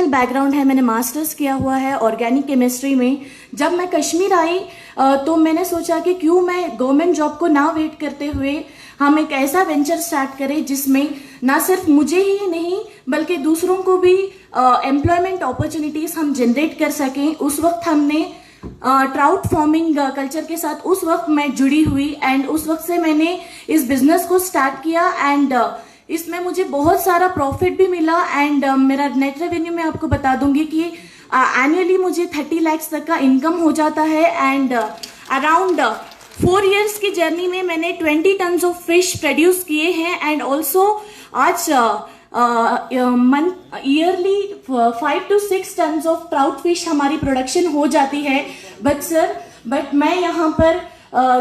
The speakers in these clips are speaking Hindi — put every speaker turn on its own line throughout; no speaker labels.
एजुकेशनल बैकग्राउंड है, मैंने मास्टर्स किया हुआ है ऑर्गेनिक केमिस्ट्री में। जब मैं कश्मीर आई तो मैंने सोचा कि क्यों मैं गवर्नमेंट जॉब को ना वेट करते हुए हम एक ऐसा वेंचर स्टार्ट करें जिसमें ना सिर्फ मुझे ही नहीं बल्कि दूसरों को भी एम्प्लॉयमेंट अपॉर्चुनिटीज हम जनरेट कर सकें। उस वक्त हमने ट्राउट फार्मिंग कल्चर के साथ उस वक्त मैं जुड़ी हुई एंड उस वक्त से मैंने इस बिजनेस को स्टार्ट किया एंड इसमें मुझे बहुत सारा प्रॉफिट भी मिला एंड मेरा नेट रेवेन्यू मैं आपको बता दूंगी कि एनुअली मुझे 30 लाख तक का इनकम हो जाता है एंड अराउंड 4 इयर्स की जर्नी में मैंने 20 टन्स ऑफ फिश प्रोड्यूस किए हैं एंड ऑल्सो आज month yearly 5 to 6 tons of trout fish हमारी प्रोडक्शन हो जाती है। बट मैं यहाँ पर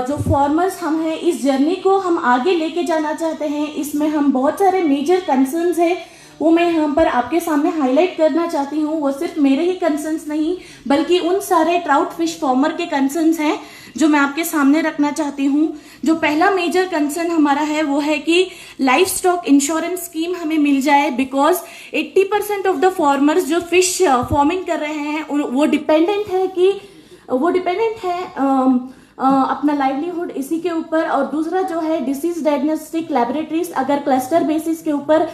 जो फार्मर्स हम हैं इस जर्नी को हम आगे लेके जाना चाहते हैं। इसमें हम बहुत सारे मेजर कंसर्न्स हैं वो मैं यहाँ पर आपके सामने हाईलाइट करना चाहती हूँ। वो सिर्फ मेरे ही कंसर्न्स नहीं बल्कि उन सारे ट्राउट फिश फार्मर के कंसर्न्स हैं जो मैं आपके सामने रखना चाहती हूँ। जो पहला मेजर कंसर्न हमारा है वो है कि लाइफ स्टॉक इंश्योरेंस स्कीम हमें मिल जाए बिकॉज 80% ऑफ द फार्मर्स जो फिश फार्मिंग कर रहे हैं वो डिपेंडेंट है अपना लाइवलीहुड इसी के ऊपर। और दूसरा जो है डिसीज डायग्नोस्टिक लैबोरेटरीज अगर क्लस्टर बेसिस के ऊपर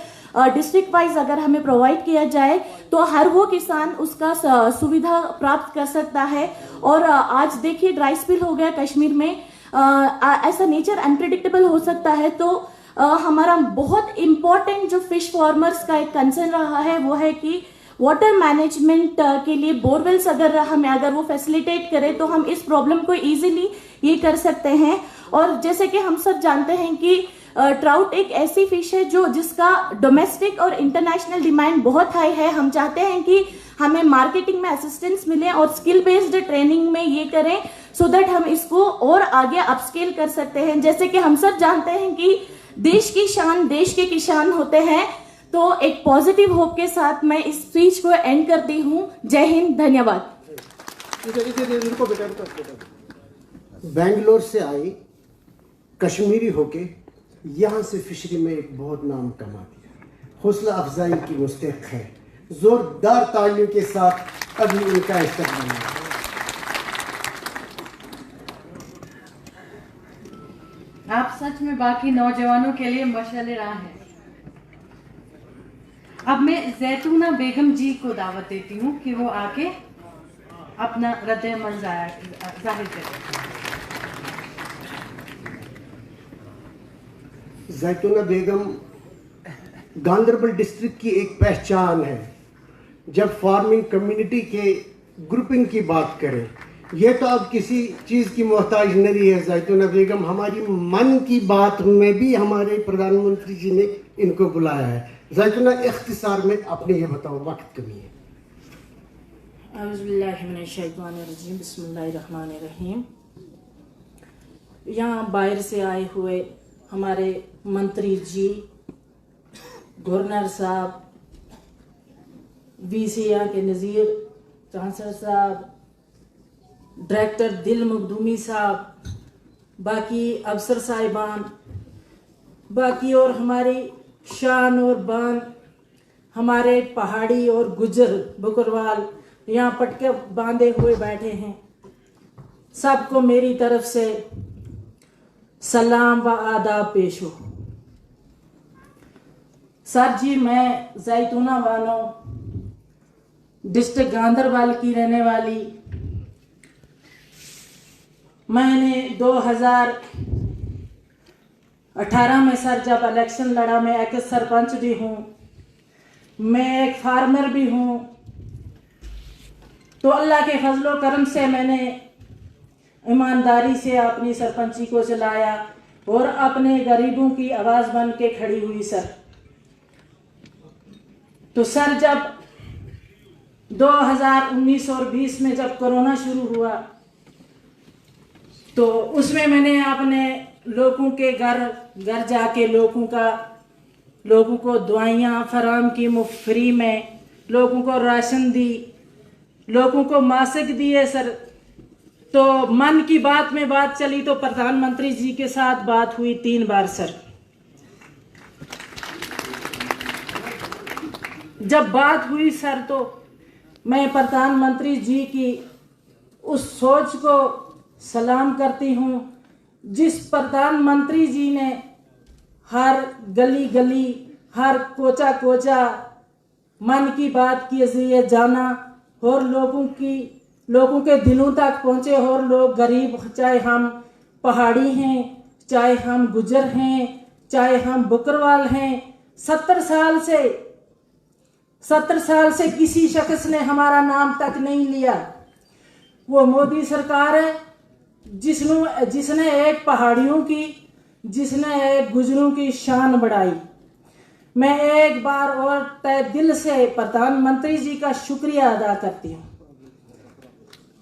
डिस्ट्रिक्ट वाइज अगर हमें प्रोवाइड किया जाए तो हर वो किसान उसका सुविधा प्राप्त कर सकता है। और आज देखिए ड्राई स्पिल हो गया कश्मीर में, ऐसा नेचर अनप्रिडिक्टेबल हो सकता है। तो हमारा बहुत इम्पोर्टेंट जो फिश फार्मर्स का एक कंसर्न रहा है वो है कि वाटर मैनेजमेंट के लिए बोरवेल्स अगर वो फैसिलिटेट करें तो हम इस प्रॉब्लम को इजीली ये कर सकते हैं। और जैसे कि हम सब जानते हैं कि ट्राउट एक ऐसी फिश है जिसका डोमेस्टिक और इंटरनेशनल डिमांड बहुत हाई है। हम चाहते हैं कि हमें मार्केटिंग में असिस्टेंस मिले और स्किल बेस्ड ट्रेनिंग में ये करें सो दैट हम इसको और आगे अपस्केल कर सकते हैं। जैसे कि हम सब जानते हैं कि देश की शान देश के किसान होते हैं। तो एक पॉजिटिव होप के साथ मैं इस स्पीच को एंड करती हूँ। जय हिंद, धन्यवाद।
बेंगलोर से आई कश्मीरी होके यहाँ से फिशरी में एक बहुत नाम कमा दिया, हौसला अफजाई की मुस्तहक है। जोरदार तालियों के साथ अभी उनका इस्तेमाल है।
आप सच में बाकी नौजवानों के लिए मशाल राह हैं। अब मैं जैतूना बेगम जी को दावत देती हूँ कि वो आके अपना रद्द-ए-अमल जाहिर करें।
जैतूना बेगम गांदरबल डिस्ट्रिक्ट की एक पहचान है। जब फार्मिंग कम्युनिटी के ग्रुपिंग की बात करें, ये तो अब किसी चीज़ की मोहताज नहीं है। जैतूना बेगम हमारी मन की बात में भी हमारे प्रधानमंत्री जी ने इनको बुलाया है। जैतूना इख्तिसार में अपने ये बताओ, वक्त कमी है।
औज़ुबिल्लाहिमिनश्शैतानिर्रजीम, बिस्मिल्लाहिर्रहमानिर्रहीम। यहाँ बाहर से आए हुए हमारे मंत्री जी, गवर्नर साहब, VCA के नज़ीर, चांसलर साहब, डायरेक्टर दिल मखदूमी साहब, बाकी अफसर साहिबान, बाकी और हमारी शान और बान हमारे पहाड़ी और गुजर बकरवाल यहाँ पटके बांधे हुए बैठे हैं। सबको मेरी तरफ से सलाम व आदाब पेश हो। सर जी, मैं जैतूना बानो डिस्ट्रिक्ट गांदरबल की रहने वाली। मैंने 2018 में सर जब इलेक्शन लड़ा, मैं एक सरपंच भी हूँ, मैं एक फार्मर भी हूँ। तो अल्लाह के फजलो करम से मैंने ईमानदारी से अपनी सरपंची को चलाया और अपने गरीबों की आवाज़ बन के खड़ी हुई सर। तो सर जब 2019 और 20 में जब कोरोना शुरू हुआ तो उसमें मैंने अपने लोगों के घर जाके लोगों को दवाइयाँ फराहम की मुफ्त फ्री में, लोगों को राशन दी, लोगों को मास्क दिए सर। तो मन की बात में बात चली तो प्रधानमंत्री जी के साथ बात हुई 3 बार सर।
जब बात हुई सर, तो मैं प्रधानमंत्री जी की उस सोच को सलाम करती हूँ, जिस प्रधानमंत्री जी ने हर गली गली, हर कोचा कोचा मन की बात के जरिए जाना और लोगों के दिलों तक पहुँचे। और लोग गरीब, चाहे हम पहाड़ी हैं, चाहे हम गुजर हैं, चाहे हम बकरवाल हैं, 70 साल से किसी शख्स ने हमारा नाम तक नहीं लिया। वो मोदी सरकार है जिसने एक पहाड़ियों की, जिसने एक गुजरों की शान बढ़ाई। मैं एक बार और तहे दिल से प्रधानमंत्री जी का शुक्रिया अदा करती हूँ।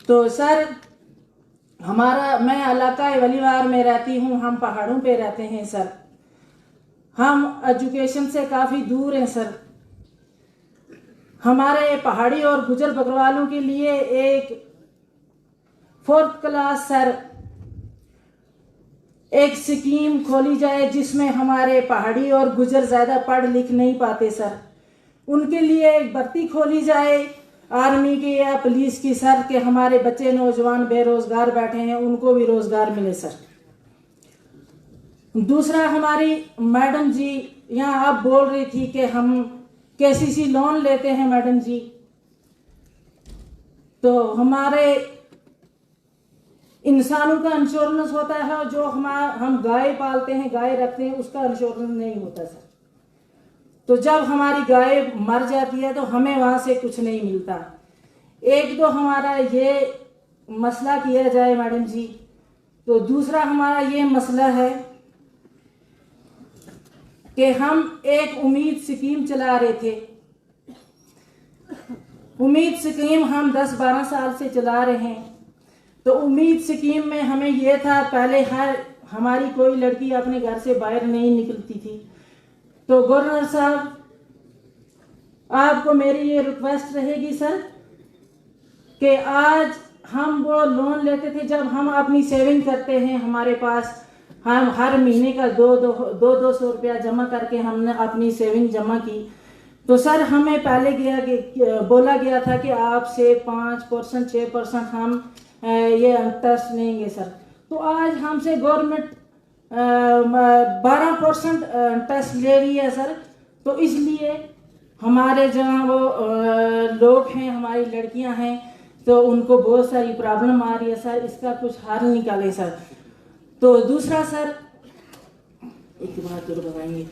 तो सर, मैं इलाका वलीवार में रहती हूँ, हम पहाड़ों पे रहते हैं सर। हम एजुकेशन से काफ़ी दूर हैं सर। हमारे पहाड़ी और गुजर बकरवालों के लिए एक 4th क्लास सर एक स्कीम खोली जाए, जिसमें हमारे पहाड़ी और गुजर ज़्यादा पढ़ लिख नहीं पाते सर, उनके लिए एक भर्ती खोली जाए आर्मी की या पुलिस की सर, के हमारे बच्चे नौजवान बेरोजगार बैठे हैं, उनको भी रोजगार मिले सर। दूसरा, हमारी मैडम जी यहाँ आप बोल रही थी कि हम केसीसी लोन लेते हैं मैडम जी, तो हमारे इंसानों का इंश्योरेंस होता है, जो हम गाय पालते हैं, गाय रखते हैं, उसका इंश्योरेंस नहीं होता सर। तो जब हमारी गाय मर जाती है तो हमें वहां से कुछ नहीं मिलता। एक तो हमारा ये मसला किया जाए मैडम जी। तो दूसरा हमारा ये मसला है कि हम एक उम्मीद स्कीम चला रहे थे। उम्मीद स्कीम हम 10-12 साल से चला रहे हैं। तो उम्मीद स्कीम में हमें यह था, पहले हमारी कोई लड़की अपने घर से बाहर नहीं निकलती थी। तो गवर्नर साहब, आपको मेरी ये रिक्वेस्ट रहेगी सर कि आज हम वो लोन लेते थे, जब हम अपनी सेविंग करते हैं, हमारे पास हम हर महीने का 200 रुपया जमा करके हमने अपनी सेविंग जमा की। तो सर, हमें पहले बोला गया था कि आपसे 5% 6% हम ये इंटरेस्ट लेंगे सर। तो आज हमसे गवर्नमेंट 12% इंटरेस्ट ले रही है सर। तो इसलिए हमारे जहाँ वो लोग हैं, हमारी लड़कियां हैं, तो उनको बहुत सारी प्रॉब्लम आ रही है सर। इसका कुछ हल निकालें सर। तो दूसरा सर, एक बात जरूर बताएंगे।